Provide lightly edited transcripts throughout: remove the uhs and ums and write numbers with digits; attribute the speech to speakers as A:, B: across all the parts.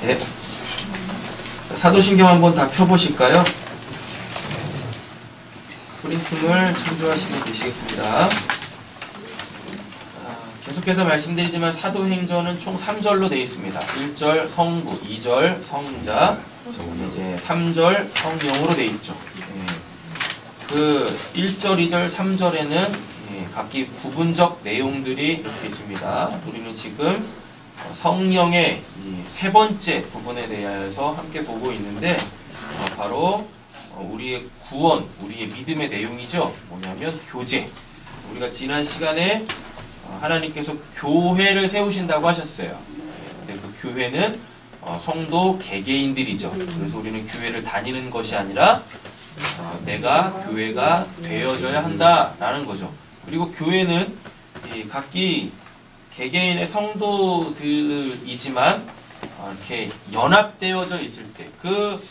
A: 네. 사도신경 한번 다 펴보실까요? 프린팅을 참조하시면 되시겠습니다. 계속해서 말씀드리지만 사도행전은 총 3절로 되어 있습니다. 1절 성부, 2절 성자, 이제 3절 성령으로 되어 있죠. 그 1절, 2절, 3절에는 각기 부분적 내용들이 이렇게 있습니다. 우리는 지금 성령의 세 번째 부분에 대해서 함께 보고 있는데 바로 우리의 구원, 우리의 믿음의 내용이죠. 뭐냐면 교제. 우리가 지난 시간에 하나님께서 교회를 세우신다고 하셨어요. 근데 그 교회는 성도 개개인들이죠. 그래서 우리는 교회를 다니는 것이 아니라 내가 교회가 되어져야 한다라는 거죠. 그리고 교회는 각기 개개인의 성도들이지만 이렇게 연합되어져 있을 때, 그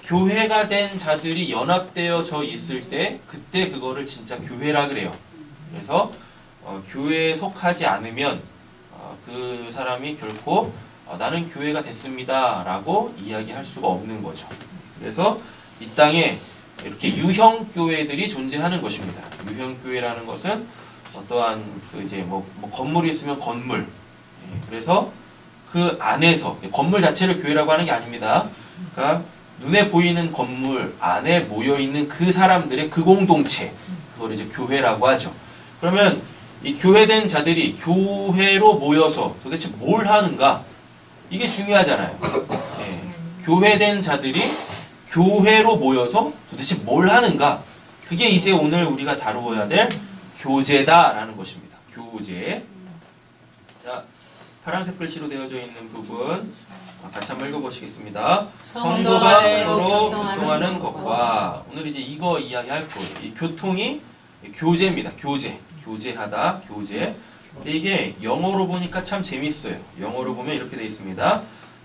A: 교회가 된 자들이 연합되어져 있을 때 그때 그거를 진짜 교회라 그래요. 그래서 교회에 속하지 않으면 그 사람이 결코 나는 교회가 됐습니다 라고 이야기할 수가 없는 거죠. 그래서 이 땅에 이렇게 유형교회들이 존재하는 것입니다. 유형교회라는 것은 어떠한 뭐 건물이 있으면 건물, 그래서 그 안에서 건물 자체를 교회라고 하는 게 아닙니다. 그러니까 눈에 보이는 건물 안에 모여있는 그 사람들의 그 공동체, 그걸 이제 교회라고 하죠. 그러면 이 교회된 자들이 교회로 모여서 도대체 뭘 하는가? 이게 중요하잖아요. 교회된 자들이 교회로 모여서 도대체 뭘 하는가? 그게 이제 오늘 우리가 다루어야 될 교제다라는 것입니다. 교제. 자, 파란색 글씨로 되어져 있는 부분 같이 한번 읽어보시겠습니다. 성도가 서로 교통하는 것과, 오늘 이제 이거 이야기할 거예요. 이 교통이 교제입니다. 교제. 교제하다, 교제. 근데 이게 영어로 보니까 참 재밌어요. 영어로 보면 이렇게 되어 있습니다.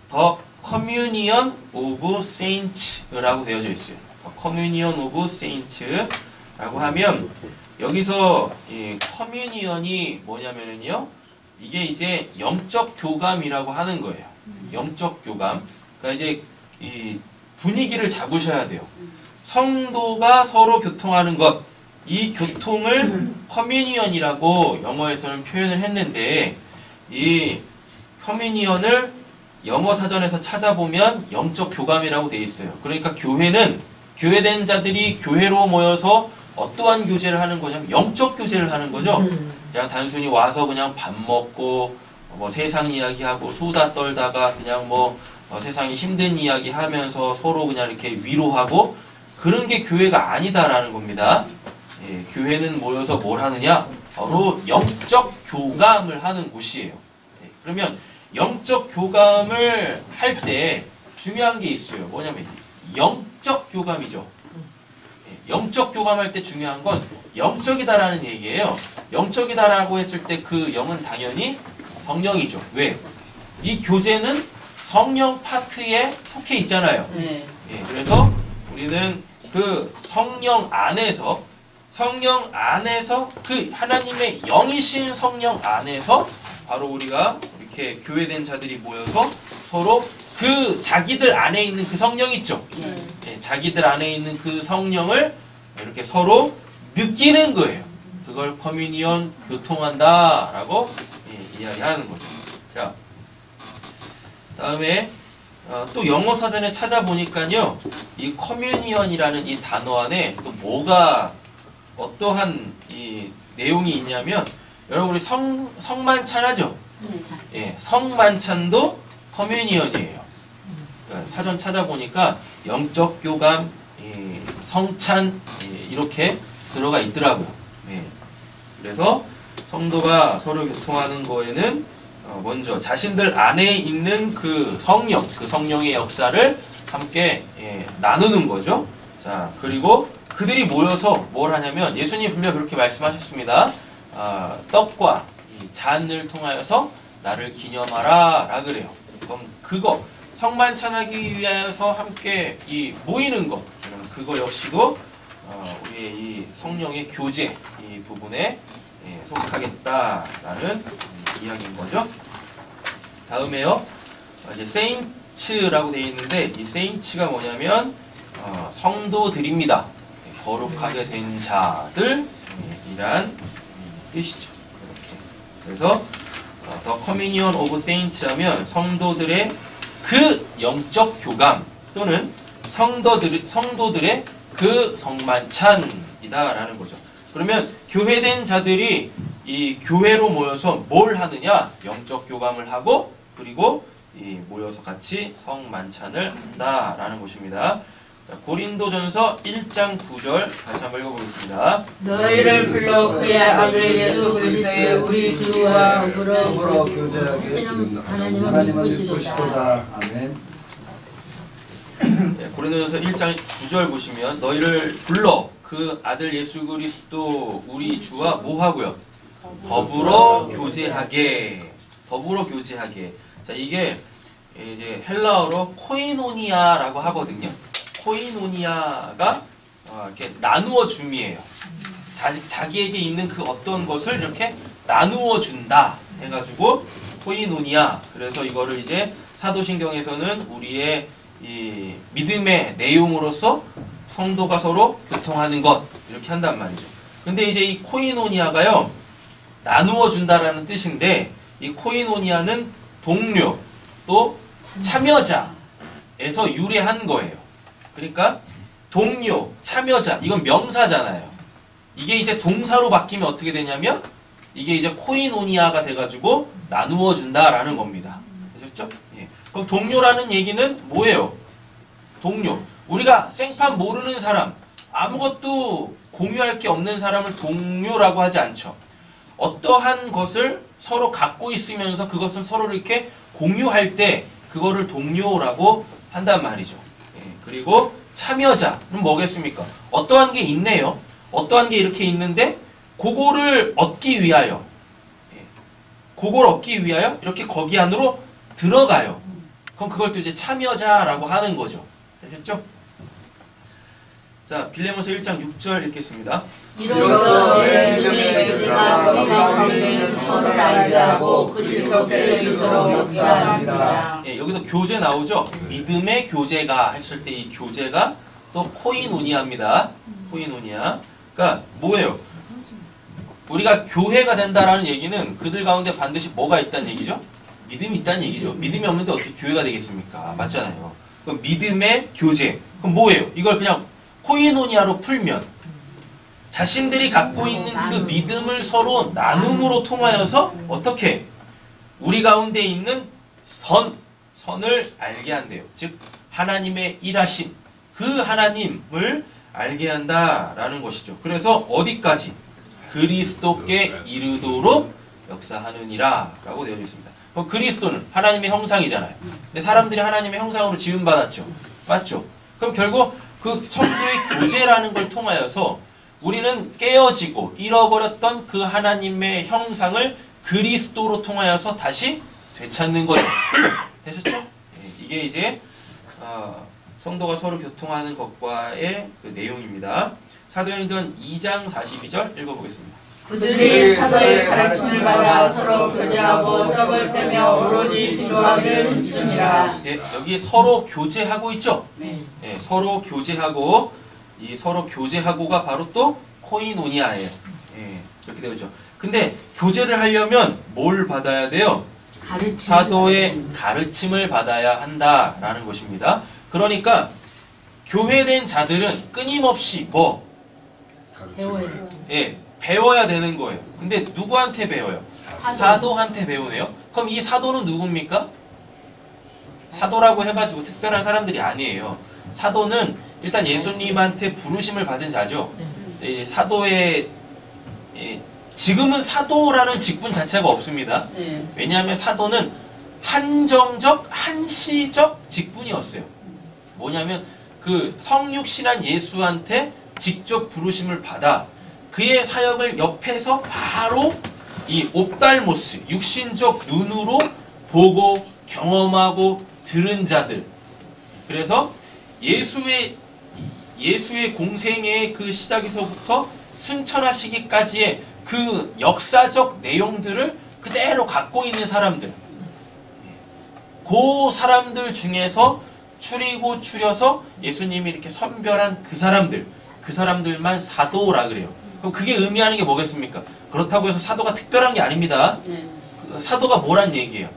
A: The Communion of Saints라고 되어져 있어요. The Communion of Saints라고 하면 여기서 이 커뮤니언이 뭐냐면은요, 이게 이제 영적 교감이라고 하는 거예요. 영적 교감. 그러니까 이제 이 분위기를 잡으셔야 돼요. 성도가 서로 교통하는 것, 이 교통을 커뮤니언이라고 영어에서는 표현을 했는데, 이 커뮤니언을 영어 사전에서 찾아보면 영적 교감이라고 되어 있어요. 그러니까 교회는 교회된 자들이 교회로 모여서 어떠한 교제를 하는 거냐면 영적 교제를 하는 거죠. 그냥 단순히 와서 그냥 밥 먹고 뭐 세상 이야기하고 수다 떨다가 그냥 뭐 세상에 힘든 이야기 하면서 서로 그냥 이렇게 위로하고 그런 게 교회가 아니다라는 겁니다. 교회는 모여서 뭘 하느냐? 바로 영적 교감을 하는 곳이에요. 그러면 영적 교감을 할 때 중요한 게 있어요. 뭐냐면 영적 교감이죠. 영적 교감할 때 중요한 건 영적이다라는 얘기예요. 영적이다라고 했을 때 그 영은 당연히 성령이죠. 왜? 이 교제는 성령 파트에 속해 있잖아요. 그래서 우리는 그 성령 안에서 그 하나님의 영이신 성령 안에서 바로 우리가 이렇게 교회된 자들이 모여서 서로 그 자기들 안에 있는 그 성령 있죠. 자기들 안에 있는 그 성령을 이렇게 서로 느끼는 거예요. 그걸 커뮤니언, 교통한다라고 이야기하는 거죠. 자, 다음에 또 영어 사전에 찾아보니까요, 이 커뮤니언이라는 이 단어 안에 또 뭐가 어떠한 이 내용이 있냐면, 여러분 우리 성만찬 하죠? 성만찬도 커뮤니언이에요. 사전 찾아보니까 영적 교감, 성찬 이렇게 들어가 있더라고요. 그래서 성도가 서로 교통하는 거에는 먼저 자신들 안에 있는 그 성령의 역사를 함께 나누는 거죠. 자, 그리고 그들이 모여서 뭘 하냐면 예수님 분명 그렇게 말씀하셨습니다. 떡과 이 잔을 통하여서 나를 기념하라 라 그래요. 그럼 그거 성만찬하기 위해서 함께 이 모이는 것, 그거 역시도 우리의 이 성령의 교제 이 부분에 속하겠다라는 이야기인 거죠. 다음에요. 이제 saints라고 되어 있는데 이 saints가 뭐냐면 성도들입니다. 거룩하게 된 자들 이란 뜻이죠. 이렇게. 그래서 The Communion of Saints 하면 성도들의 그 영적 교감 또는 성도들의 그 성만찬이다라는 거죠. 그러면 교회된 자들이 이 교회로 모여서 뭘 하느냐? 영적 교감을 하고 그리고 이 모여서 같이 성만찬을 한다라는 것입니다. 자, 고린도전서 1장 9절 다시 한번 읽어보겠습니다.
B: 너희를 불러 그의 아들 예수 그리스도의 우리 주와 더불어
C: 교제하게
B: 하시는
C: 하나님은
B: 하나님은
C: 믿으시도다. 아멘.
A: 네, 고린도전서 1장 9절 보시면 너희를 불러 그 아들 예수 그리스도 우리 주와 뭐 하고요? 더불어 교제하게. 더불어 교제하게. 자, 이게 이제 헬라어로 코이노니아라고 하거든요. 코이노니아가 이렇게 나누어 줌이에요. 자기에게 있는 그 어떤 것을 이렇게 나누어 준다 해가지고 코이노니아. 그래서 이거를 이제 사도신경에서는 우리의 이 믿음의 내용으로서 성도가 서로 교통하는 것 이렇게 한단 말이죠. 근데 이제 이 코이노니아가요 나누어 준다라는 뜻인데 이 코이노니아는 동료 또 참여자에서 유래한 거예요. 그러니까 동료, 참여자 이건 명사잖아요. 이게 이제 동사로 바뀌면 어떻게 되냐면 이게 이제 코이노니아가 돼가지고 나누어 준다라는 겁니다. 되셨죠? 예. 그럼 동료라는 얘기는 뭐예요? 동료. 우리가 생판 모르는 사람, 아무것도 공유할 게 없는 사람을 동료라고 하지 않죠. 어떠한 것을 서로 갖고 있으면서 그것을 서로 이렇게 공유할 때 그거를 동료라고 한단 말이죠. 예. 그리고 참여자. 그럼 뭐겠습니까? 어떠한 게 있네요. 어떠한 게 이렇게 있는데 그거를 얻기 위하여 그걸 얻기 위하여 이렇게 거기 안으로 들어가요. 그럼 그걸 또 이제 참여자라고 하는 거죠. 되셨죠? 자, 빌레몬서 1장 6절 읽겠습니다.
B: 이로써 내 믿음의 교제가 우리 가운데 있는 서로를 알게 하고 그리스도께 이르도록 역사합니다.
A: 예, 여기도 교제 나오죠? 믿음의 교제가 했을 때 이 교제가 또 코이노니아입니다. 코이노니아. 그러니까 뭐예요? 우리가 교회가 된다라는 얘기는 그들 가운데 반드시 뭐가 있다는 얘기죠? 믿음이 있다는 얘기죠. 믿음이 없는데 어떻게 교회가 되겠습니까? 맞잖아요. 그럼 믿음의 교제. 그럼 뭐예요? 이걸 그냥 코이노니아로 풀면 자신들이 갖고 있는 그 믿음을 서로 나눔으로 통하여서 어떻게 우리 가운데 있는 선을 알게 한대요. 즉 하나님의 일하심, 그 하나님을 알게 한다라는 것이죠. 그래서 어디까지? 그리스도께 이르도록 역사하느니라 라고 되어 있습니다. 그럼 그리스도는 하나님의 형상이잖아요. 근데 사람들이 하나님의 형상으로 지음받았죠. 맞죠? 그럼 결국 그 성도의 교제라는 걸 통하여서 우리는 깨어지고 잃어버렸던 그 하나님의 형상을 그리스도로 통하여서 다시 되찾는 거죠. 되셨죠? 네, 이게 이제 성도가 서로 교통하는 것과의 그 내용입니다. 사도행전 2장 42절 읽어보겠습니다.
B: 그들이 사도의 가르침을 받아 서로 교제하고 떡을 떼며 오로지 기도하기를 힘쓰니라.
A: 예, 여기 서로 교제하고 있죠?
B: 네.
A: 예, 서로 교제하고 이 서로 교제하고가 바로 또 코이노니아예요. 예, 이렇게 되어 있죠. 근데 교제를 하려면 뭘 받아야 돼요? 사도의 가르침을 받아야 한다라는 것입니다. 그러니까 교회된 자들은 끊임없이 배워야 되는 거예요. 근데 누구한테 배워요? 사도한테 배우네요. 그럼 이 사도는 누굽니까? 사도라고 해가지고 특별한 사람들이 아니에요. 사도는 일단 예수님한테 부르심을 받은 자죠. 사도의 지금은 사도라는 직분 자체가 없습니다. 왜냐하면 사도는 한정적, 한시적 직분이었어요. 뭐냐면 그 성육신한 예수한테 직접 부르심을 받아 그의 사역을 옆에서 바로 이 옵달모스, 육신적 눈으로 보고 경험하고 들은 자들. 그래서 예수의 공생의 그 시작에서부터 승천하시기까지의 그 역사적 내용들을 그대로 갖고 있는 사람들. 그 사람들 중에서 추려서 예수님이 이렇게 선별한 그 사람들만 사도라 그래요. 그럼 그게 의미하는 게 뭐겠습니까? 그렇다고 해서 사도가 특별한 게 아닙니다. 사도가 뭐란 얘기예요?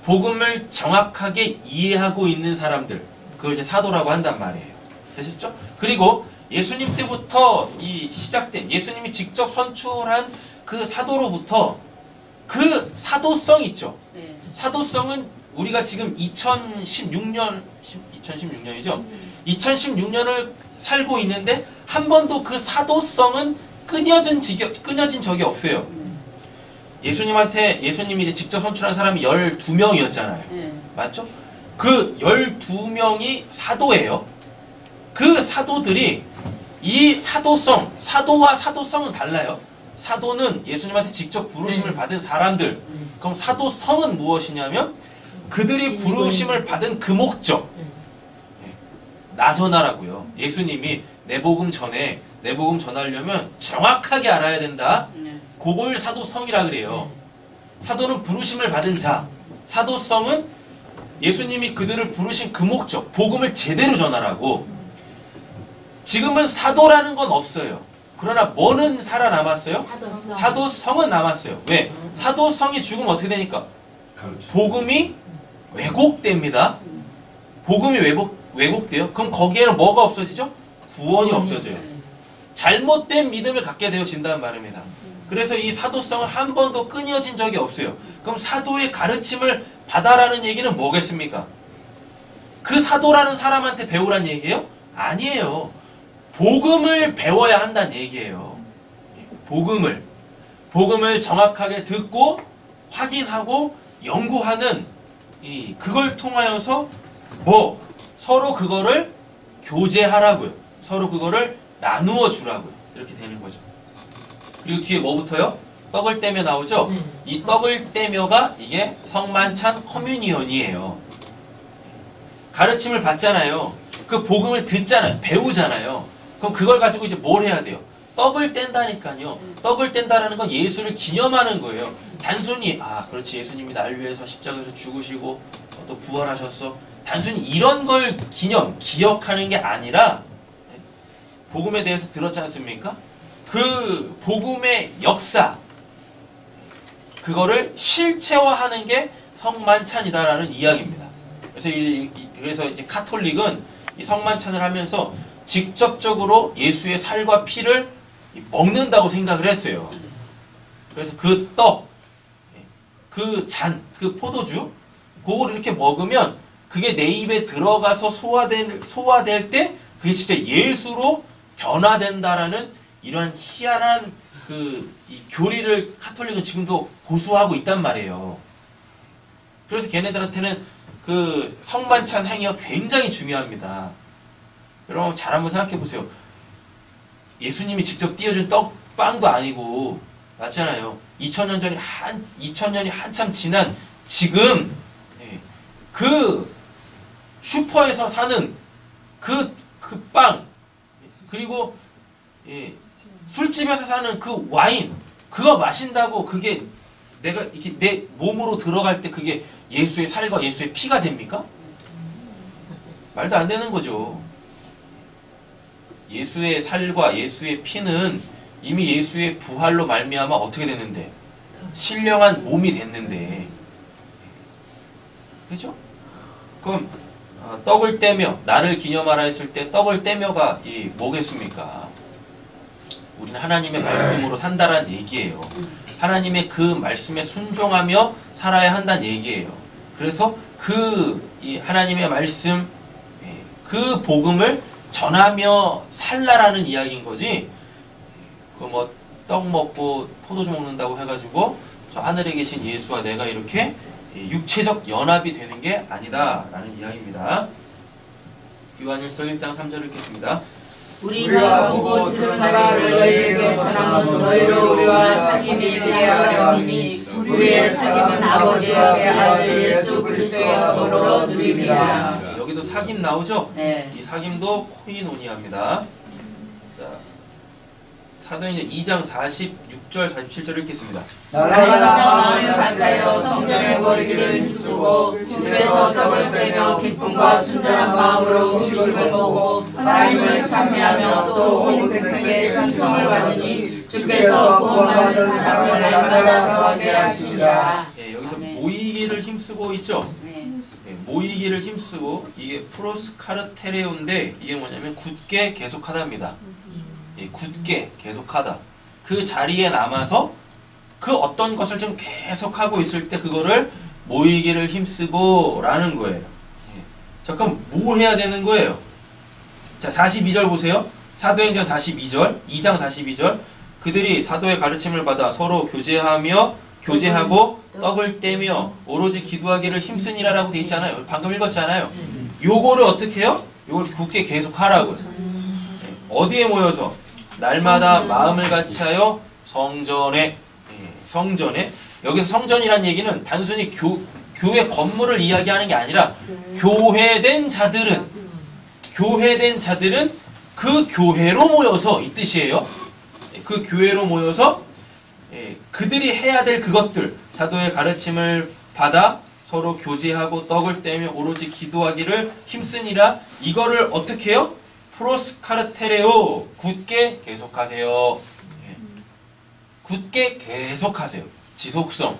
A: 복음을 정확하게 이해하고 있는 사람들, 그걸 이제 사도라고 한단 말이에요. 되셨죠? 그리고 예수님 때부터 이 시작된, 예수님이 직접 선출한 그 사도로부터 그 사도성 있죠? 사도성은 우리가 지금 2016년이죠? 2016년을 살고 있는데 한 번도 그 사도성은 끊어진 적이 없어요. 예수님이 이제 직접 선출한 사람이 12명이었잖아요. 맞죠? 그 12명이 사도예요. 그 사도들이 이 사도와 사도성은 달라요. 사도는 예수님한테 직접 부르심을 받은 사람들. 그럼 사도성은 무엇이냐면 그들이 부르심을 받은 그 목적. 나 전하라고요. 예수님이 내 복음 전하려면 정확하게 알아야 된다. 그걸 사도성이라 그래요. 사도는 부르심을 받은 자. 사도성은 예수님이 그들을 부르신 그 목적, 복음을 제대로 전하라고. 지금은 사도라는 건 없어요. 그러나 뭐는 살아남았어요? 사도성은 남았어요. 왜? 사도성이 죽으면 어떻게 되니까? 복음이 왜곡됩니다. 복음이 왜곡돼요? 그럼 거기에는 뭐가 없어지죠? 구원이 없어져요. 잘못된 믿음을 갖게 되어진다는 말입니다. 그래서 이 사도성은 한 번도 끊어진 적이 없어요. 그럼 사도의 가르침을 받아라는 얘기는 뭐겠습니까? 그 사도라는 사람한테 배우란 얘기예요? 아니에요. 복음을 배워야 한다는 얘기예요. 복음을 정확하게 듣고 확인하고 연구하는 그걸 통하여서 서로 그거를 교제하라고요. 서로 그거를 나누어 주라고요. 이렇게 되는 거죠. 그리고 뒤에 뭐부터요? 떡을 떼며 나오죠? 이 떡을 떼며가 이게 성만찬 커뮤니언이에요. 가르침을 받잖아요. 그 복음을 듣잖아요. 배우잖아요. 그럼 그걸 가지고 이제 뭘 해야 돼요? 떡을 뗀다니까요. 떡을 뗀다라는 건 예수를 기념하는 거예요. 단순히 그렇지, 예수님이 날 위해서 십자가에서 죽으시고 또 부활하셨어. 단순히 이런 걸 기억하는 게 아니라 복음에 대해서 들었지 않습니까? 그 복음의 역사, 그거를 실체화하는 게 성만찬이다라는 이야기입니다. 그래서 이제 카톨릭은 이 성만찬을 하면서 직접적으로 예수의 살과 피를 먹는다고 생각을 했어요. 그래서 그 떡, 그 잔, 그 포도주, 그걸 이렇게 먹으면 그게 내 입에 들어가서 소화될 때 그게 진짜 예수로 변화된다라는 이러한 희한한 이 교리를 카톨릭은 지금도 고수하고 있단 말이에요. 그래서 걔네들한테는 그 성만찬 행위가 굉장히 중요합니다. 여러분 잘 한번 생각해 보세요. 예수님이 직접 띄워준 떡빵도 아니고, 맞잖아요. 2000년이 한참 지난 지금 그 슈퍼에서 사는 그 빵, 그리고 술집에서 사는 그 와인, 그거 마신다고 그게 내가 이렇게 내 몸으로 들어갈 때 그게 예수의 살과 예수의 피가 됩니까? 말도 안 되는 거죠. 예수의 살과 예수의 피는 이미 예수의 부활로 말미암아 어떻게 됐는데? 신령한 몸이 됐는데. 그죠? 그럼 떡을 떼며 나를 기념하라 했을 때 떡을 떼며가 뭐겠습니까? 우리는 하나님의 말씀으로 산다라는 얘기예요. 하나님의 그 말씀에 순종하며 살아야 한다는 얘기예요. 그래서 이 하나님의 말씀, 그 복음을 전하며 살라라는 이야기인 거지. 떡 먹고 포도주 먹는다고 해가지고 저 하늘에 계신 예수와 내가 이렇게 육체적 연합이 되는 게 아니다라는 이야기입니다. 요한일서 1장 3절 읽겠습니다.
B: 우리가 보고 들은 바를 너희에게 전하면 너희로 우리와 사귐이 되게 하려 하니 우리의 사귐은 아버지의 아들 예수 그리스도의 도로 누립니다.
A: 여기도 사귐 나오죠?
B: 네.
A: 이 사귐도 코이노니아입니다. 자, 사도행전 2장 46절 47절 읽겠습니다.
B: 날마다 마음을 같이하여 성전에 모이기를 힘쓰고 집에서 떡을 떼며 기쁨과 순전한 마음으로 음식을 먹고 하나님을 찬미하며 또 온 백성의 찬송을 받으니 주께서 구원받은 사람을 날마다 더하게 하시니라.
A: 예, 여기서 모이기를 힘쓰고 있죠. 예, 모이기를 힘쓰고 이게 프로스카르테레오인데 이게 뭐냐면 굳게 계속하다입니다. 예, 굳게 계속하다. 그 자리에 남아서 그 어떤 것을 좀 계속하고 있을 때 그거를 모이기를 힘쓰고 라는 거예요. 예. 자, 그럼 뭐 해야 되는 거예요? 자, 42절 보세요. 사도행전 42절, 2장 42절. 그들이 사도의 가르침을 받아 서로 교제하고 떡을 떼며 오로지 기도하기를 힘쓰니라 라고 돼 있잖아요. 방금 읽었잖아요. 요거를 어떻게 해요? 요걸 굳게 계속하라고요. 예. 어디에 모여서? 날마다 마음을 같이하여 성전에. 여기서 성전이란 얘기는 단순히 교회 건물을 이야기하는 게 아니라 교회된 자들은 그 교회로 모여서 이 뜻이에요. 그 교회로 모여서 그들이 해야 될 그것들, 사도의 가르침을 받아 서로 교제하고 떡을 떼며 오로지 기도하기를 힘쓰니라. 이거를 어떻게 해요? 프로스카르테레오, 굳게 계속하세요. 굳게 계속하세요. 지속성,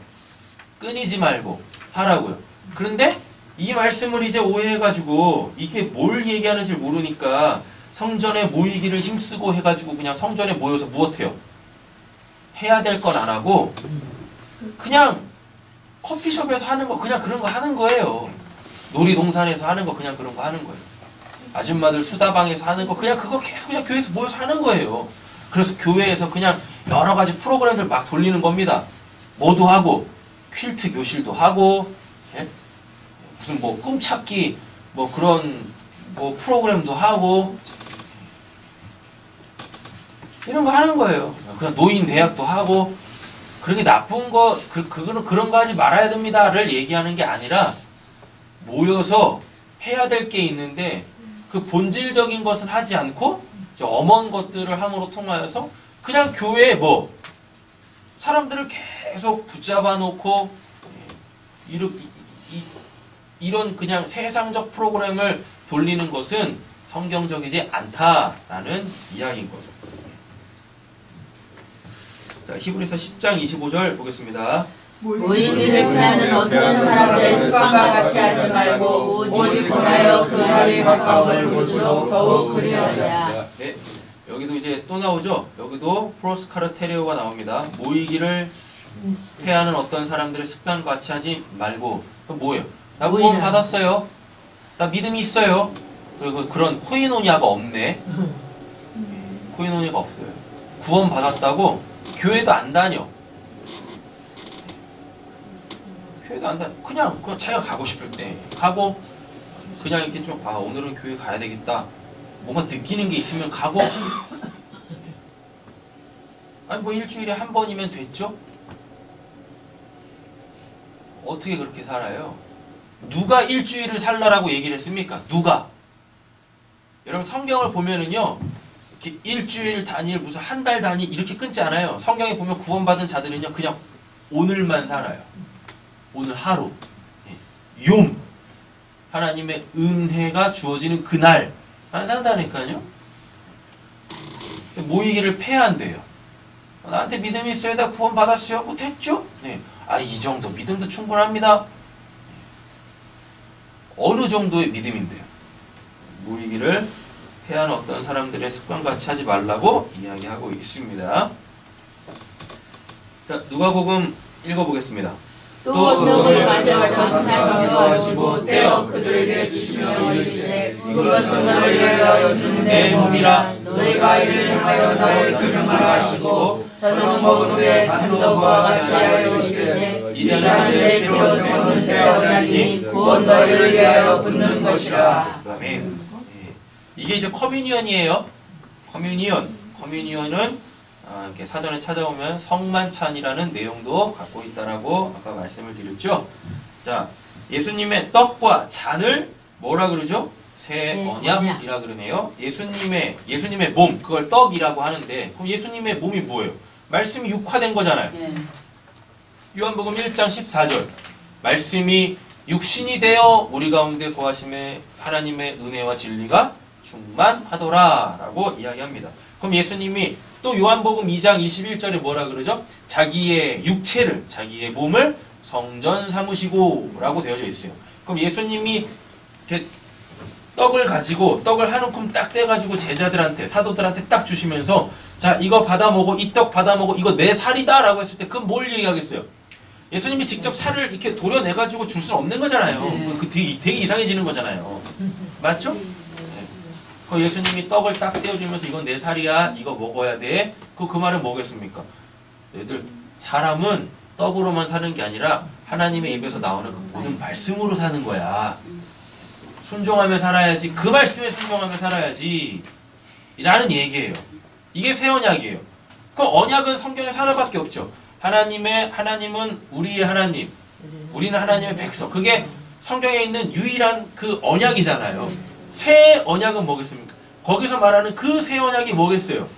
A: 끊이지 말고 하라고요. 그런데 이 말씀을 이제 오해해가지고 이게 뭘 얘기하는지 모르니까 성전에 모이기를 힘쓰고 해가지고 그냥 성전에 모여서 무엇해요? 해야 될 건 안 하고 그냥 커피숍에서 하는 거 그냥 그런 거 하는 거예요. 놀이동산에서 하는 거 그냥 그런 거 하는 거예요. 아줌마들 수다방에서 하는 거 그냥 그거 계속 그냥 교회에서 모여서 하는 거예요. 그래서 교회에서 그냥 여러 가지 프로그램들 막 돌리는 겁니다. 뭐도 하고 퀼트 교실도 하고 예? 무슨 뭐 꿈찾기 뭐 그런 뭐 프로그램도 하고 이런 거 하는 거예요. 그냥 노인 대학도 하고 그런 게 나쁜 거 그런 거 하지 말아야 됩니다를 얘기하는 게 아니라 모여서 해야 될 게 있는데 그 본질적인 것은 하지 않고 엄한 것들을 함으로 통하여서 그냥 교회에 뭐 사람들을 계속 붙잡아 놓고 이런 그냥 세상적 프로그램을 돌리는 것은 성경적이지 않다라는 이야기인 거죠. 자, 히브리서 10장 25절 보겠습니다.
B: 모이기를 피하는 어떤 사람들의 습관과 같이 하지 말고 오직 권하여 그 날이 가까움을 볼수록 더욱 그리하자.
A: 네, 여기도 이제 또 나오죠. 여기도 프로스카르테레오가 나옵니다. 모이기를 피하는 어떤 사람들의 습관과 같이 하지 말고. 그럼 뭐예요? 나 구원 받았어요. 나 믿음이 있어요. 그리고 그런 코이노니아가 없네. 코이노니아가 없어요. 구원 받았다고 교회도 안 다녀. 교회도 안 다녀. 그냥 자기가 가고 싶을 때 가고 그냥 이렇게 좀 오늘은 교회 가야 되겠다. 뭔가 느끼는 게 있으면 가고. 아니 뭐 일주일에 한 번이면 됐죠? 어떻게 그렇게 살아요? 누가 일주일을 살라라고 얘기를 했습니까? 누가? 여러분 성경을 보면은요 이렇게 일주일 단일 무슨 한 달 단위 이렇게 끊지 않아요. 성경에 보면 구원받은 자들은요 그냥 오늘만 살아요. 오늘 하루 욤 하나님의 은혜가 주어지는 그날 안 산다니까요. 모이기를 패한대요. 나한테 믿음이 있어야 다 구원받았어요? 못했죠? 네. 이 정도 믿음도 충분합니다. 어느 정도의 믿음인데요. 모이기를 패하는 어떤 사람들의 습관같이 하지 말라고 이야기하고 있습니다. 자, 누가복음 읽어보겠습니다.
B: 또 떡을 가져 감사하며 하시고 떼어 그들에게 주시며 이르시되 이것은 너를 위하여 주는 내 몸이라. 너희가 이를 행하여 나를 기념하라 하시고 저녁 먹은 후에 잔도과 같이 하여 이르시되 이 잔은 내 피로 세우는 새 언약이니 곧 너희를 위하여 붓는 것이라.
A: 아멘. 이게 이제 커뮤니언이에요. 커뮤니언은 이렇게 사전에 찾아오면 성만찬이라는 내용도 갖고 있다라고 아까 말씀을 드렸죠. 자, 예수님의 떡과 잔을 뭐라 그러죠? 새 언약이라 그러네요. 예수님의 몸, 그걸 떡이라고 하는데, 그럼 예수님의 몸이 뭐예요? 말씀이 육화된 거잖아요.
B: 예.
A: 요한복음 1장 14절. 말씀이 육신이 되어 우리 가운데 거하심에 하나님의 은혜와 진리가 충만하더라 라고 이야기합니다. 그럼 예수님이 또 요한복음 2장 21절에 뭐라 그러죠? 자기의 육체를, 자기의 몸을 성전 삼으시고 라고 되어져 있어요. 그럼 예수님이 이렇게 떡을 가지고 떡을 한 움큼 딱 떼가지고 제자들한테, 사도들한테 딱 주시면서 자, 이거 받아 먹어, 이 떡 받아 먹어, 이거 내 살이다 라고 했을 때 그건 뭘 얘기하겠어요? 예수님이 직접 살을 이렇게 도려내가지고 줄 수는 없는 거잖아요. 그 되게 이상해지는 거잖아요. 맞죠? 네. 그 예수님이 떡을 딱 떼어주면서 이건 내 살이야, 이거 먹어야 돼. 그 말은 뭐겠습니까? 얘들, 사람은 떡으로만 사는 게 아니라 하나님의 입에서 나오는 그 모든 말씀으로 사는 거야. 순종하며 살아야지. 그 말씀에 순종하며 살아야지. 라는 얘기예요. 이게 새 언약이에요. 그 언약은 성경에 하나밖에 없죠. 하나님은 우리의 하나님, 우리는 하나님의 백성. 그게 성경에 있는 유일한 그 언약이잖아요. 새 언약은 뭐겠습니까? 거기서 말하는 그 새 언약이 뭐겠어요?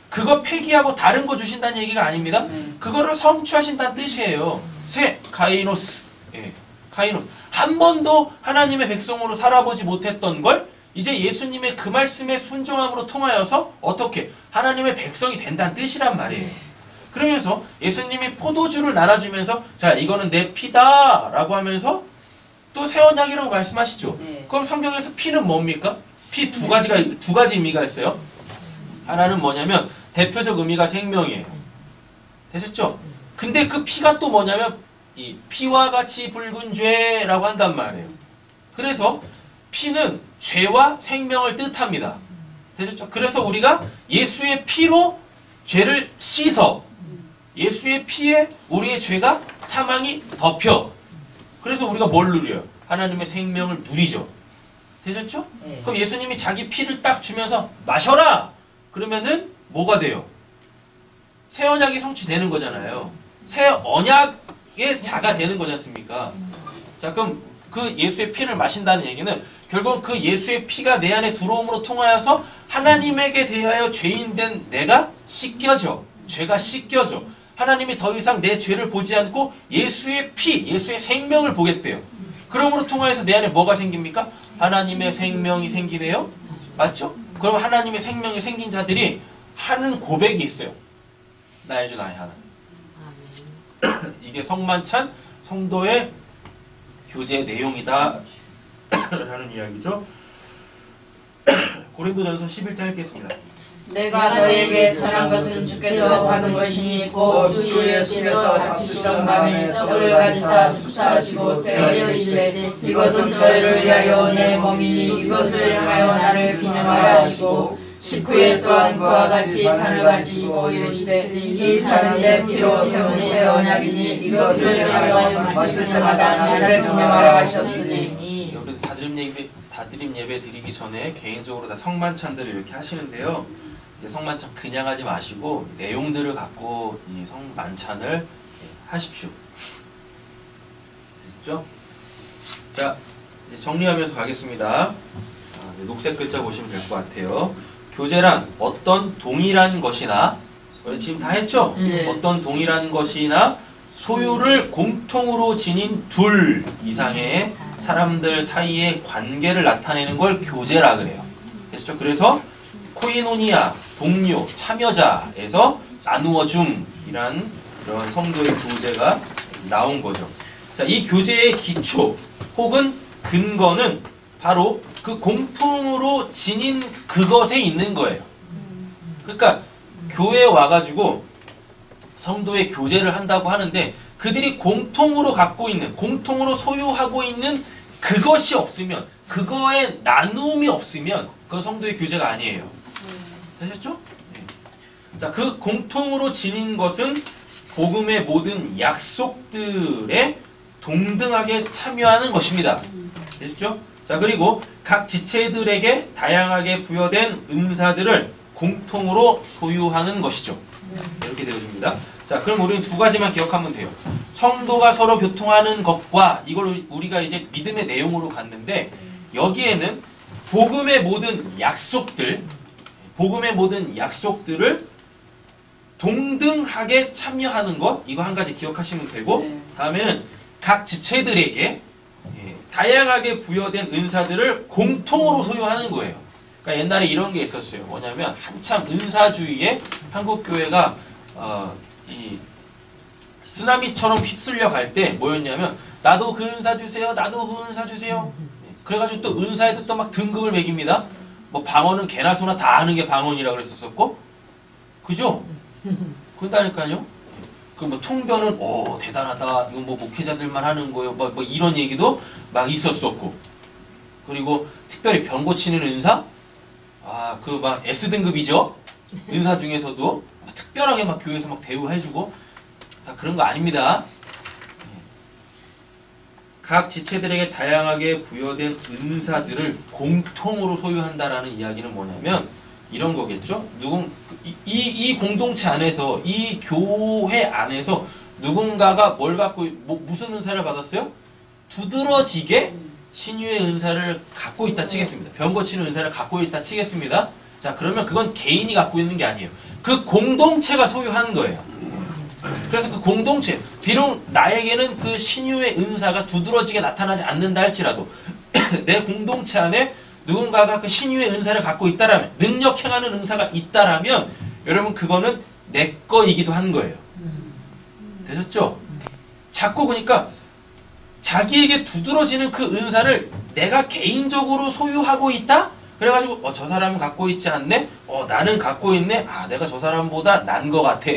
A: 그거 폐기하고 다른 거 주신다는 얘기가 아닙니다. 그거를 성취하신다는 뜻이에요. 새, 카이노스. 예, 카이노스. 한 번도 하나님의 백성으로 살아보지 못했던 걸 이제 예수님의 그 말씀에 순종함으로 통하여서 어떻게? 하나님의 백성이 된다는 뜻이란 말이에요. 그러면서 예수님이 포도주를 나눠주면서 자, 이거는 내 피다 라고 하면서 또 새 언약이라고 말씀하시죠. 그럼 성경에서 피는 뭡니까? 피 두 가지 의미가 있어요. 하나는 뭐냐면 대표적 의미가 생명이에요. 되셨죠? 근데 그 피가 또 뭐냐면 이 피와 같이 붉은 죄라고 한단 말이에요. 그래서 피는 죄와 생명을 뜻합니다. 되셨죠? 그래서 우리가 예수의 피로 죄를 씻어 예수의 피에 우리의 죄가 사망이 덮여. 그래서 우리가 뭘 누려요? 하나님의 생명을 누리죠. 되셨죠?
B: 네.
A: 그럼 예수님이 자기 피를 딱 주면서 마셔라! 그러면은 뭐가 돼요? 새 언약이 성취되는 거잖아요. 새 언약의 자가 되는 거지 않습니까? 자, 그럼 그 예수의 피를 마신다는 얘기는 결국 그 예수의 피가 내 안에 들어옴으로 통하여서 하나님에게 대하여 죄인된 내가 씻겨져. 죄가 씻겨져. 하나님이 더 이상 내 죄를 보지 않고 예수의 피, 예수의 생명을 보겠대요. 그러므로 통하여서 내 안에 뭐가 생깁니까? 하나님의 생명이 생기네요. 맞죠? 그럼 하나님의 생명이 생긴 자들이 하는 고백이 있어요. 나의 주 나의 하나님. 이게 성만찬 성도의 교제 내용이다 라는 이야기죠. 고린도전서 11장 읽겠습니다.
B: 내가 너에게 전한 것은 주께서 받은 것이니 곧 주 예수께서 잡수시던 밤에 떡을 가지사 축사하시고 떼어 이르시되 이것은 너희를 위하여 내 몸이니 이것을 하여 나를 기념하라 하시고 식후에 또한 그와 같이 잔을 가지시고 이르시되 이 잔은 내 피로 세운 새 언약이니 이것을 하여 마실 때마다 나를 기념하라 하셨으니.
A: 우리 다드림 예배 드리기 전에 개인적으로 다 성만찬들을 이렇게 하시는데요. 이제 성만찬 그냥 하지 마시고 내용들을 갖고 이 성만찬을 하십시오. 됐죠? 자, 이제 정리하면서 가겠습니다. 녹색 글자 보시면 될 것 같아요. 교제란 어떤 동일한 것이나 지금 다 했죠? 어떤 동일한 것이나 소유를 공통으로 지닌 둘 이상의 사람들 사이의 관계를 나타내는 걸 교제라 그래요. 됐죠? 그래서 코이노니아, 동료, 참여자에서 나누어줌이란 이런 성도의 교제가 나온 거죠. 자, 이 교제의 기초 혹은 근거는 바로 그 공통으로 지닌 그것에 있는 거예요. 그러니까 교회에 와가지고 성도의 교제를 한다고 하는데 그들이 공통으로 갖고 있는, 공통으로 소유하고 있는 그것이 없으면, 그거의 나눔이 없으면 그건 성도의 교제가 아니에요. 되셨죠? 네. 자, 그 공통으로 지닌 것은 복음의 모든 약속들에 동등하게 참여하는 것입니다. 되셨죠? 자, 그리고 각 지체들에게 다양하게 부여된 은사들을 공통으로 소유하는 것이죠. 이렇게 되어집니다. 자, 그럼 우리는 두 가지만 기억하면 돼요. 성도가 서로 교통하는 것과 이걸 우리가 이제 믿음의 내용으로 갔는데 여기에는 복음의 모든 약속들을 동등하게 참여하는 것, 이거 한 가지 기억하시면 되고,
B: 네.
A: 다음에는 각 지체들에게 다양하게 부여된 은사들을 공통으로 소유하는 거예요. 그러니까 옛날에 이런 게 있었어요. 뭐냐면 한참 은사주의에 한국 교회가 이 쓰나미처럼 휩쓸려 갈 때 뭐였냐면, 나도 그 은사 주세요, 나도 그 은사 주세요. 그래가지고 또 은사에도 또 막 등급을 매깁니다. 뭐 방언은 개나 소나 다 아는 게 방언이라고 그랬었고, 그죠? 그런다니까요. 그 뭐 통변은 오 대단하다, 이건 뭐 목회자들만 하는 거예요, 뭐 이런 얘기도 막 있었었고, 그리고 특별히 병 고치는 은사, 그 막 S등급이죠. 은사 중에서도 특별하게 막 교회에서 막 대우해주고, 다 그런 거 아닙니다. 각 지체들에게 다양하게 부여된 은사들을 공통으로 소유한다라는 이야기는 뭐냐면 이런 거겠죠. 이 공동체 안에서, 이 교회 안에서 누군가가 뭘 갖고, 무슨 은사를 받았어요? 두드러지게 신유의 은사를 갖고 있다 치겠습니다. 병 고치는 은사를 갖고 있다 치겠습니다. 자, 그러면 그건 개인이 갖고 있는 게 아니에요. 그 공동체가 소유한 거예요. 그래서 그 공동체, 비록 나에게는 그 신유의 은사가 두드러지게 나타나지 않는다 할지라도 내 공동체 안에 누군가가 그 신유의 은사를 갖고 있다라면, 능력 행하는 은사가 있다라면, 여러분 그거는 내 거이기도 한 거예요. 되셨죠? 자꾸 보니까 자기에게 두드러지는 그 은사를 내가 개인적으로 소유하고 있다? 그래가지고 저 사람은 갖고 있지 않네? 나는 갖고 있네? 내가 저 사람보다 난 것 같아.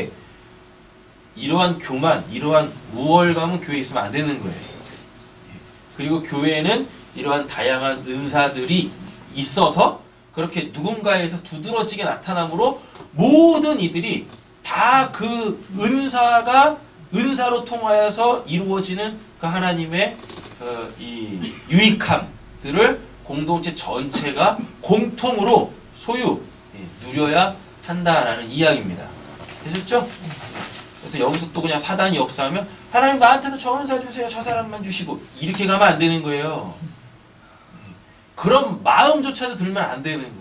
A: 이러한 교만, 이러한 우월감은 교회에 있으면 안 되는 거예요. 그리고 교회에는 이러한 다양한 은사들이 있어서 그렇게 누군가에서 두드러지게 나타남으로 모든 이들이 다 그 은사로 통하여서 이루어지는 그 하나님의 이 유익함들을 공동체 전체가 공통으로 누려야 한다라는 이야기입니다. 되셨죠? 그래서 여기서 또 그냥 사단이 역사하면 하나님 나한테도 저 은사 주세요, 저 사람만 주시고, 이렇게 가면 안 되는 거예요. 그런 마음조차도 들면 안 되는 거예요.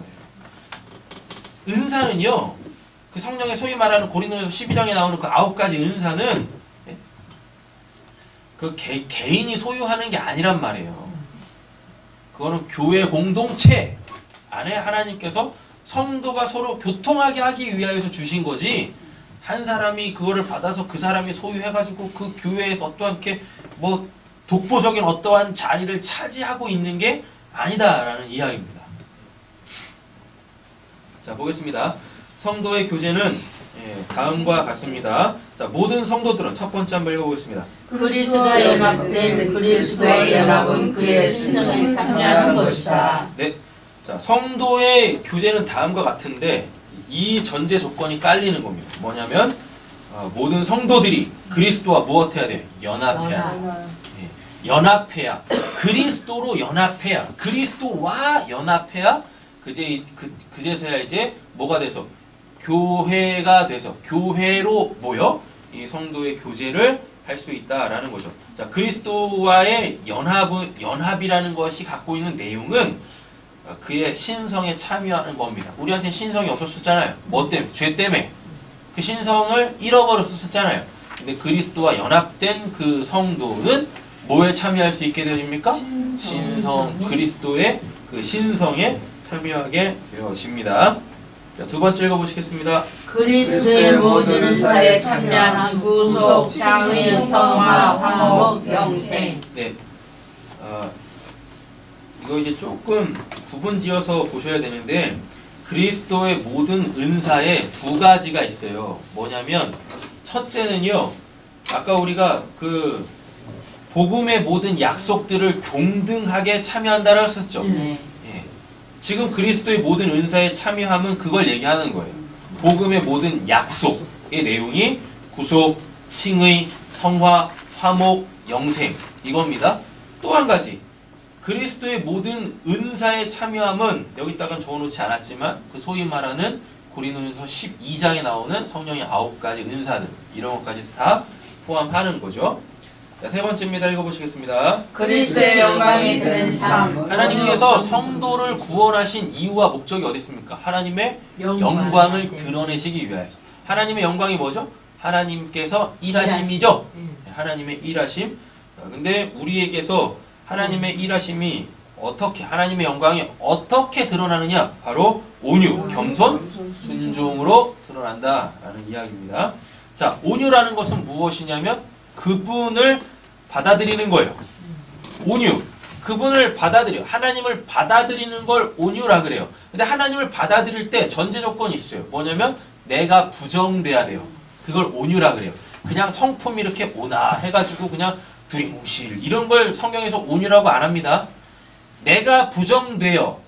A: 은사는요, 그 성령의 소위 말하는 고린도전서 12장에 나오는 그 9가지 은사는 그 개인이 소유하는 게 아니란 말이에요. 그거는 교회 공동체 안에 하나님께서 성도가 서로 교통하게 하기 위하여서 주신 거지, 한 사람이 그거를 받아서 그 사람이 소유해가지고 그 교회에서 어떠한 이렇게 뭐 독보적인 어떠한 자리를 차지하고 있는 게 아니다라는 이야기입니다. 자, 보겠습니다. 성도의 교제는 다음과 같습니다. 자, 모든 성도들은 첫 번째 한번 읽어보겠습니다.
B: 그리스도와 연합된 그리스도의 연합은 그의 신성에 참여하는 것이다.
A: 네. 자, 성도의 교제는 다음과 같은데 이 전제 조건이 깔리는 겁니다. 뭐냐면 모든 성도들이 그리스도와 무엇해야 돼? 연합해야. 연합해야. 그리스도로 연합해야. 그리스도와 연합해야 그제서야 이제 뭐가 돼서? 교회가 돼서 교회로 모여 이 성도의 교제를 할 수 있다라는 거죠. 자, 그리스도와의 연합이라는 것이 갖고 있는 내용은 그의 신성에 참여하는 겁니다. 우리한테 신성이 없었잖아요. 뭐 때문에? 죄 때문에. 그 신성을 잃어버렸었잖아요. 근데 그리스도와 연합된 그 성도는 뭐에 참여할 수 있게 되어집니까? 신성, 그리스도의 그 신성에 참여하게 되어집니다. 자, 두 번째 읽어보시겠습니다.
B: 그리스도의 모든 은사에 참여하는 구속, 장의, 성화, 화목, 영생.
A: 네. 이거 이제 조금 구분지어서 보셔야 되는데, 그리스도의 모든 은사에 두 가지가 있어요. 뭐냐면 첫째는요, 아까 우리가 그 복음의 모든 약속들을 동등하게 참여한다라고 했었죠. 지금 그리스도의 모든 은사에 참여하면 그걸 얘기하는 거예요. 복음의 모든 약속의 내용이 구속, 칭의, 성화, 화목, 영생, 이겁니다. 또 한 가지, 그리스도의 모든 은사에 참여함은 여기다가 적어놓지 않았지만 그 소위 말하는 고린도전서 12장에 나오는 성령의 9가지 은사들, 이런 것까지 다 포함하는 거죠. 자, 세 번째입니다. 읽어보시겠습니다.
B: 그리스도의 영광이 드는 삶.
A: 하나님께서 성도를 구원하신 이유와 목적이 어디 있습니까? 하나님의 영광을 드러내시기 위하여서. 하나님의 영광이 뭐죠? 하나님께서 일하심이죠. 하나님의 일하심. 근데 우리에게서 하나님의 일하심이 어떻게, 하나님의 영광이 어떻게 드러나느냐? 바로 온유, 겸손, 순종으로 드러난다라는 이야기입니다. 자, 온유라는 것은 무엇이냐면 그분을 받아들이는 거예요. 온유. 그분을 받아들여. 하나님을 받아들이는 걸 온유라 그래요. 근데 하나님을 받아들일 때 전제 조건이 있어요. 뭐냐면 내가 부정돼야 돼요. 그걸 온유라 그래요. 그냥 성품 이렇게 오나 해가지고 그냥 두리뭉실 이런 걸 성경에서 온유라고 안 합니다. 내가 부정되어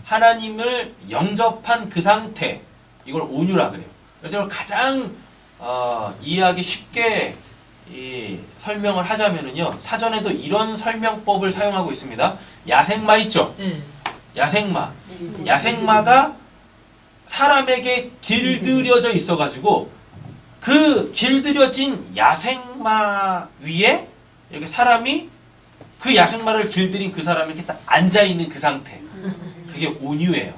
A: 하나님을 영접한 그 상태, 이걸 온유라 그래요. 그래서 이걸 가장 이해하기 쉽게 설명을 하자면은요, 사전에도 이런 설명법을 사용하고 있습니다. 야생마 있죠? 야생마. 야생마가 사람에게 길들여져 있어가지고 그 길들여진 야생마 위에 이렇게 사람이 그 야생마를 길들인 그 사람이 이렇게 딱 앉아있는 그 상태. 그게 온유예요.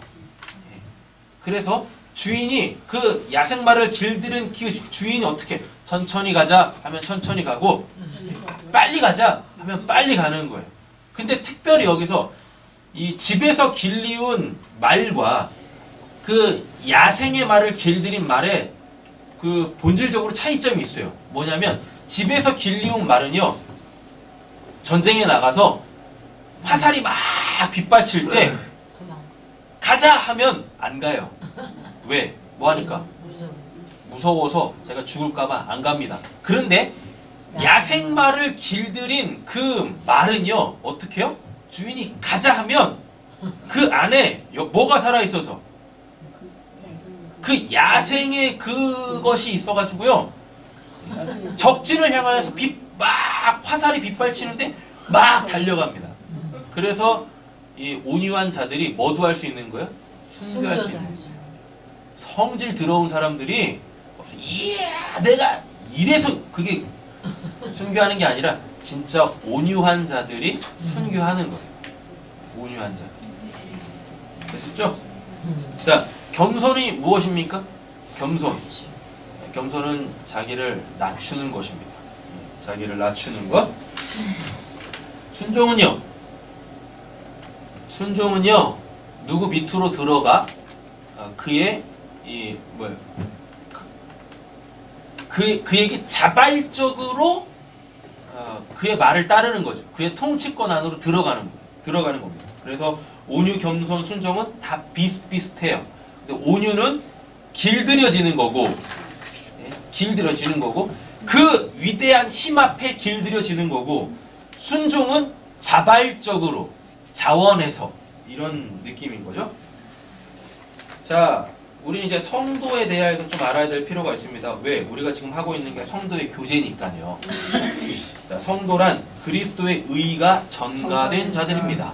A: 그래서 주인이 그 야생마를 길들인 그 주인이 어떻게 천천히 가자 하면 천천히 가고 빨리 가자 하면 빨리 가는 거예요. 근데 특별히 여기서 이 집에서 길리운 말과 그 야생의 말을 길들인 말에 그 본질적으로 차이점이 있어요. 뭐냐면 집에서 길리운 말은요, 전쟁에 나가서 화살이 막 빗발칠 때 가자 하면 안 가요. 왜? 뭐 하니까? 무서워서 제가 죽을까봐 안 갑니다. 그런데 야생마를 길들인 그 말은요, 어떻게 해요? 주인이 가자 하면 그 안에 뭐가 살아있어서 그 야생의 그것이 있어가지고요, 적진을 향하여서 막 화살이 빗발치는데 막 달려갑니다. 그래서 이 온유한 자들이 뭐도 할 수 있는 거예요? 순교할 수 있는 거예요. 성질 더러운 사람들이 이야 내가 이래서 그게 순교하는 게 아니라 진짜 온유한 자들이 순교하는 거예요. 온유한 자. 됐었죠? 자, 겸손이 무엇입니까? 겸손. 겸손은 자기를 낮추는 것입니다. 자기를 낮추는 것. 순종은요? 순종은요, 누구 밑으로 들어가 그의 그에게 자발적으로 그의 말을 따르는 거죠. 그의 통치권 안으로 들어가는 겁니다. 그래서 온유, 겸손, 순종은 다 비슷비슷해요. 근데 온유는 길들여지는 거고, 길들여지는 거고, 그 위대한 힘 앞에 길들여지는 거고, 순종은 자발적으로, 자원해서 이런 느낌인 거죠. 자, 우리는 이제 성도에 대해서 좀 알아야 될 필요가 있습니다. 왜? 우리가 지금 하고 있는 게 성도의 교제니까요. 자, 성도란 그리스도의 의가 전가된 자들입니다.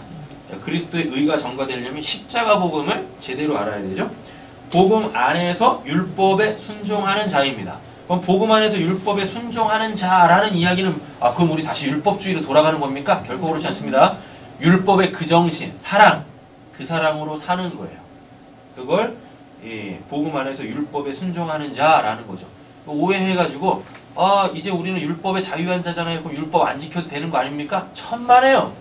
A: 자, 그리스도의 의가 전가되려면 십자가 복음을 제대로 알아야 되죠. 복음 안에서 율법에 순종하는 자입니다. 그럼 복음 안에서 율법에 순종하는 자라는 이야기는 그럼 우리 다시 율법주의로 돌아가는 겁니까? 결코 그렇지 않습니다. 율법의 그 정신, 사랑, 그 사랑으로 사는 거예요. 그걸 복음 안에서 율법에 순종하는 자라는 거죠. 오해해가지고 이제 우리는 율법에 자유한 자잖아요. 그럼 율법 안 지켜도 되는 거 아닙니까? 천만에요.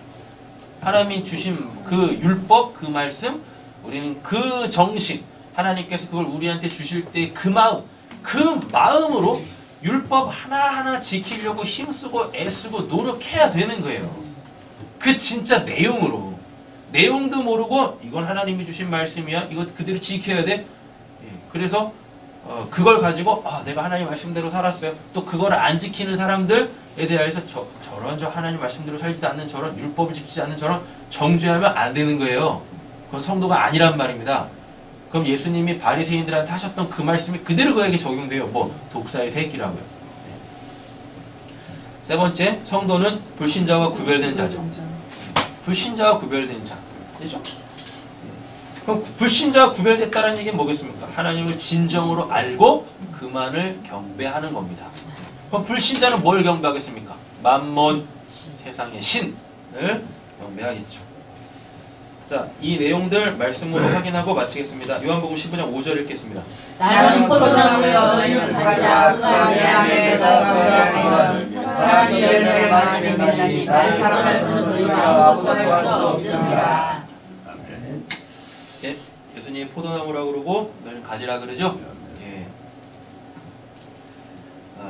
A: 하나님이 주신 그 율법, 그 말씀, 우리는 그 정신, 하나님께서 그걸 우리한테 주실 때 그 마음으로 율법 하나하나 지키려고 힘쓰고 애쓰고 노력해야 되는 거예요. 그 진짜 내용으로. 내용도 모르고 이건 하나님이 주신 말씀이야. 이거 그대로 지켜야 돼. 그래서 그걸 가지고 내가 하나님 말씀대로 살았어요. 또 그걸 안 지키는 사람들에 대해서 저런 하나님 말씀대로 살지도 않는 저런 율법을 지키지 않는 저런 정죄하면 안 되는 거예요. 그건 성도가 아니란 말입니다. 그럼 예수님이 바리새인들한테 하셨던 그 말씀이 그대로 그에게 적용돼요. 독사의 새끼라고요. 세 번째, 성도는 불신자와 구별된 자죠. 불신자와 구별된 자. 그죠? 그럼 불신자와 구별됐다는 얘기는 뭐겠습니까? 하나님을 진정으로 알고 그만을 경배하는 겁니다. 그럼 불신자는 뭘 경배하겠습니까? 맘몬, 세상의 신을 경배하겠죠. 자, 이 내용들 말씀으로 확인하고 마치겠습니다. 요한복음 15장 5절 읽겠습니다.
B: 나는 포도나무여 너희는 가지라. 그가 내 안에 거하면 사람이 열매를 많이 맺나니 나를 사랑하시는 너희가 아무것도 할 수 없습니다.
A: 예, 예수님이 포도나무라고 그러고 너희는 가지라 그러죠? 예.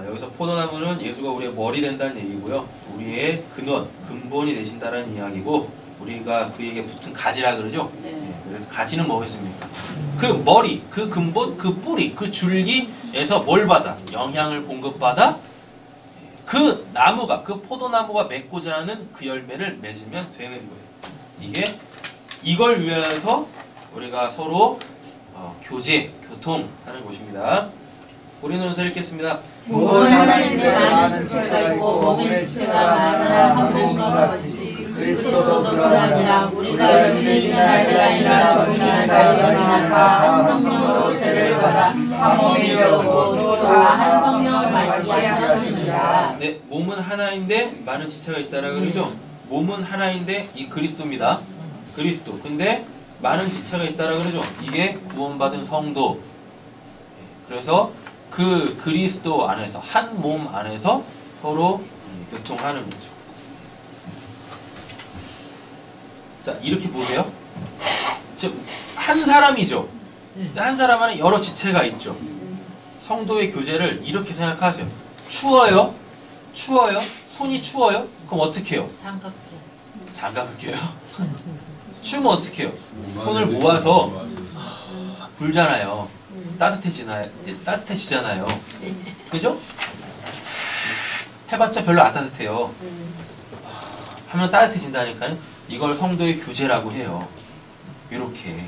A: 여기서 포도나무는 예수가 우리의 머리 된다는 얘기고요. 우리의 근원, 근본이 되신다는 이야기고, 우리가 그에게 붙은 가지라 그러죠?
B: 네.
A: 예, 그래서 가지는 뭐겠습니까? 그 머리, 그 근본, 그 뿌리, 그 줄기에서 뭘 받아? 영향을 공급받아 그 나무가, 그 포도나무가 맺고자 하는 그 열매를 맺으면 되는 거예요. 이걸 위해서 우리가 서로 교제, 교통하는 것입니다. 고린도전서 읽겠습니다.
B: 몸은 하나님께 많은 지체가 있고 몸의 지체가 많으나 한 몸과 같이 그리스도도 그런 아니라 우리가 유대인이나 헬라인이나 정인이나 자유인이나 다 한 성령으로 세례를 받아 한 몸이 되었고 또 다 한 성령을 마시니라.
A: 네, 몸은 하나인데 많은 지체가 있다라 그러죠. 몸은 하나인데 이 그리스도입니다. 그리스도. 근데 많은 지체가 있다라 그러죠. 이게 구원받은 성도. 그래서 그 그리스도 안에서, 한 몸 안에서 서로 교통하는 거죠. 자, 이렇게 보세요. 즉, 한 사람이죠. 한 사람 안에 여러 지체가 있죠. 성도의 교제를 이렇게 생각하세요. 추워요? 추워요? 손이 추워요? 그럼 어떻게 해요? 장갑을 껴요. 추우면 어떻게 해요? 손을 모아서 불잖아요. 따뜻해지잖아요. 그죠? 해봤자 별로 안 따뜻해요. 하면 따뜻해진다니까요. 이걸 성도의 교제라고 해요. 이렇게.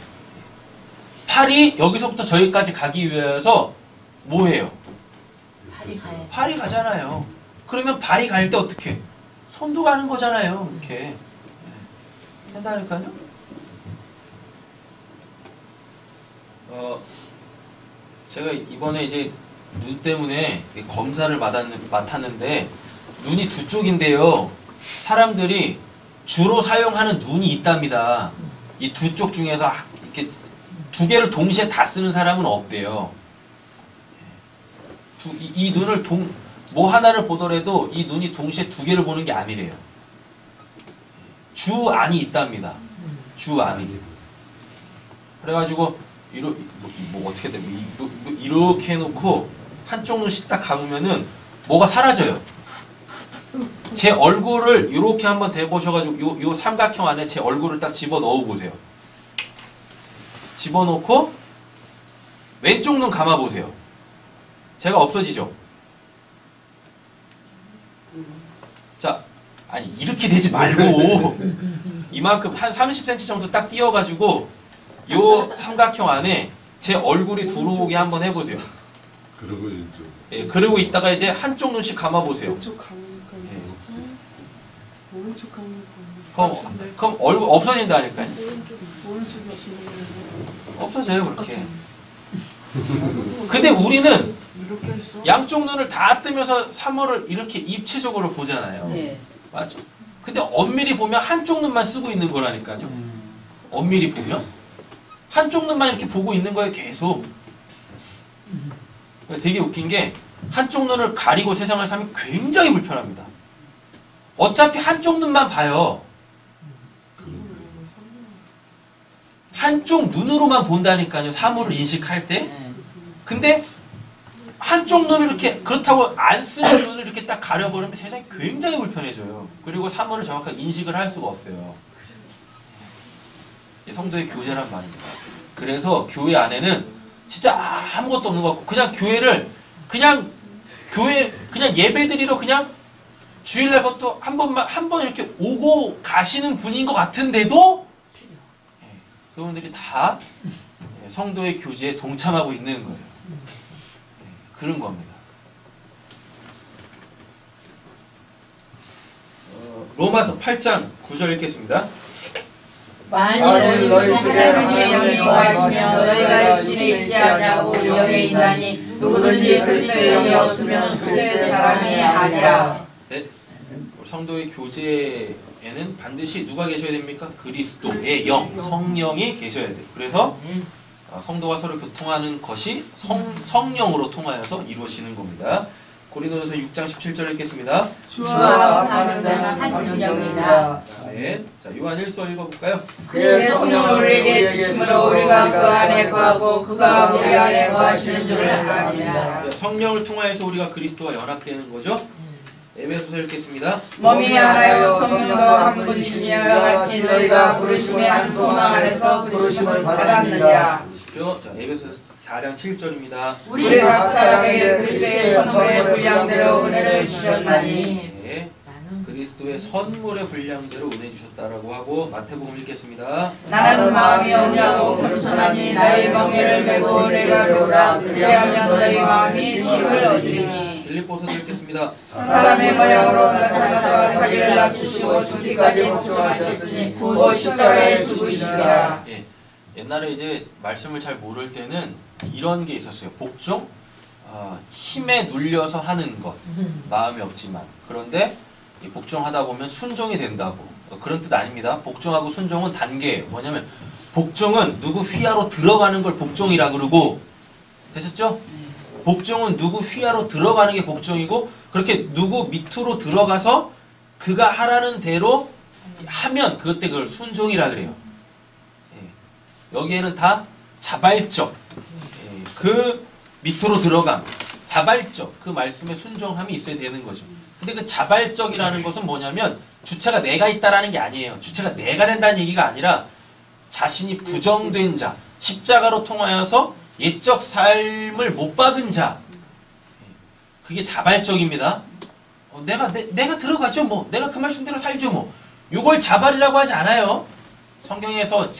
A: 팔이 여기서부터 저기까지 가기 위해서 뭐 해요? 팔이 가잖아요. 그러면 발이 갈 때 어떻게 해? 손도 가는 거잖아요. 이렇게. 된다니까요. 제가 이번에 이제 눈 때문에 검사를 맡았는데 눈이 두 쪽인데요. 사람들이 주로 사용하는 눈이 있답니다. 이 두 쪽 중에서 이렇게 두 개를 동시에 다 쓰는 사람은 없대요. 이 눈을 뭐 하나를 보더라도 이 눈이 동시에 두 개를 보는 게 아니래요. 주 안이 있답니다. 주 안이. 그래가지고 뭐 어떻게 돼? 이렇게 해놓고 한쪽 눈씩 딱 감으면은 뭐가 사라져요. 제 얼굴을 이렇게 한번 대보셔가지고 요 삼각형 안에 제 얼굴을 딱 집어 넣어 보세요. 집어넣고 왼쪽 눈 감아 보세요. 제가 없어지죠. 자, 아니 이렇게 되지 말고 이만큼 한 30cm 정도 딱 띄어가지고 요 삼각형 안에 제 얼굴이 들어오게 한번 해보세요.
D: 그리고 이쪽.
A: 예, 그리고 있다가 이제 한쪽 눈씩 감아보세요.
E: 왼쪽 감으니까 있어. 오른쪽 감으니까.
A: 그럼 얼굴 없어진다니까요.
E: 오른쪽이 없으면
A: 없어져요 그렇게. 근데 우리는
E: 이렇게 했어.
A: 양쪽 눈을 다 뜨면서 3월을 이렇게 입체적으로 보잖아요.
B: 네.
A: 맞죠? 근데 엄밀히 보면 한쪽 눈만 쓰고 있는 거라니까요. 엄밀히 보면 한쪽 눈만 이렇게 보고 있는 거예요 계속. 되게 웃긴 게 한쪽 눈을 가리고 세상을 살면 굉장히 불편합니다. 어차피 한쪽 눈만 봐요. 한쪽 눈으로만 본다니까요. 사물을 인식할 때. 근데 한쪽 눈을 이렇게 그렇다고 안 쓰는 눈을 이렇게 딱 가려버리면 세상이 굉장히 불편해져요. 그리고 사물을 정확하게 인식을 할 수가 없어요. 성도의 교제란 말입니다. 그래서 교회 안에는 진짜 아무것도 없는 것 같고 그냥 교회를 그냥 예배드리러 그냥 주일날 그것도 한 번 이렇게 오고 가시는 분인 것 같은데도 그분들이 다 성도의 교제에 동참하고 있는 거예요. 그런 겁니다. 로마서 8장 9절 읽겠습니다.
B: 만일 너희 속에 하나님의 영이 거하시면 너희가 육신에 있지 않냐고 영에 있나니 누구든지 그리스도의 영이 없으면 그리스도의 사람이 아니라.
A: 네. 성도의 교제에는 반드시 누가 계셔야 됩니까? 그리스도의 영, 성령이 계셔야 돼요. 그래서 성도가 서로 교통하는 것이 성령으로 통하여서 이루어지는 겁니다. 고린도전서 6장 17절 읽겠습니다.
B: 주와 하는 자는 한 영이다.
A: 네. 자, 요한 1서 읽어볼까요?
B: 그의 성령을 우리에게 주심으로 우리가 그 안에 거하고 그가 우리 안에 거하시는 줄을 아니라.
A: 성령을 통하여서 우리가 그리스도와 연합되는 거죠. 에베소서 읽겠습니다.
B: 몸이 하나요 성령도 한 분이시며 같이 너희가 부르심의 한 소망 안에서 부르심을 받았느냐.
A: 보십시오. 자, 에베소서 4장 7절입니다.
B: 우리 각 사람에게 그리스도의 선물의 분량대로 은혜를 주셨나니.
A: 네. 그리스도의 선물의 분량대로 은혜 주셨다라고 하고 마태복음 읽겠습니다.
B: 나는 마음이 온유하고 겸손하니 나의 멍에를 메고 은혜가 배우라. 그리하면 너희 마음이 힘을 얻으리니.
A: 빌립보서 읽겠습니다.
B: 사람의 모양으로 나타나서 자기를 낮추시고 죽기까지 복종하셨으니 곧 십자가에 죽으시리라.
A: 예. 옛날에 이제 말씀을 잘 모를 때는 이런 게 있었어요. 복종? 힘에 눌려서 하는 것. 마음이 없지만. 그런데 이 복종하다 보면 순종이 된다고. 그런 뜻 아닙니다. 복종하고 순종은 단계예요. 뭐냐면 복종은 누구 휘하로 들어가는 걸 복종이라 그러고, 되셨죠? 복종은 누구 휘하로 들어가는 게 복종이고, 그렇게 누구 밑으로 들어가서 그가 하라는 대로 하면 그때 그걸 순종이라 그래요. 예. 여기에는 다 자발적, 예. 그 밑으로 들어감, 자발적, 그 말씀에 순종함이 있어야 되는 거죠. 근데 그 자발적이라는 것은 뭐냐면 주체가 내가 있다라는 게 아니에요. 주체가 내가 된다는 얘기가 아니라 자신이 부정된 자, 십자가로 통하여서 옛적 삶을 못 박은 자, 그게 자발적입니다. 내가 들어가죠 뭐. 내가 그 말씀대로 살죠 뭐. 요걸 자발이라고 하지 않아요. 성경에서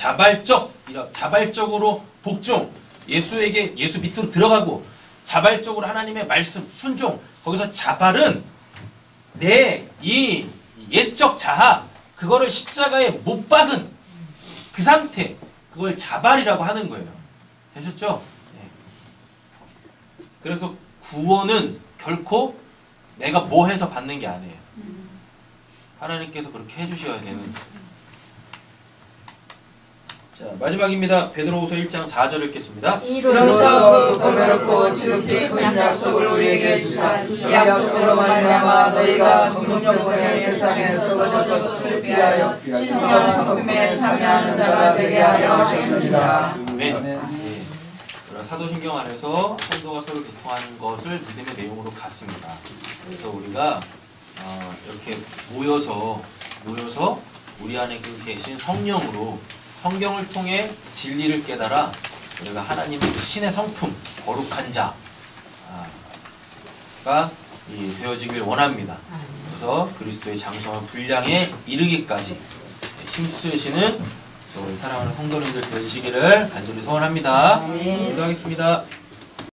A: 자발적으로 복종, 예수 밑으로 들어가고 자발적으로 하나님의 말씀 순종. 거기서 자발은 이 옛적 자아, 그거를 십자가에 못 박은 그 상태, 그걸 자발이라고 하는 거예요. 되셨죠? 네. 그래서 구원은 결코 내가 뭐 해서 받는 게 아니에요. 하나님께서 그렇게 해주셔야 되는. 자, 마지막입니다. 베드로후서 1장 4절 읽겠습니다.
B: 이로써 그 보배롭고 지극히 큰 약속을 우리에게 주사 이 약속으로 말미암아 너희가 종족의 세상에 썩어져 것을 피하여 신성한 성품에 참여하는 자가 되게 하려 하셨느니라.
A: 네. 사도신경 안에서 성도가 서로 교통하는 것을 믿음의 내용으로 갖습니다. 그래서 우리가 이렇게 모여서 우리 안에 계신 성령으로 성경을 통해 진리를 깨달아 우리가 하나님의 신의 성품, 거룩한 자가 되어지길 원합니다. 그래서 그리스도의 장성한 분량에 이르기까지 힘쓰시는 저희 사랑하는 성도님들 되시기를 간절히 소원합니다. 기도하겠습니다.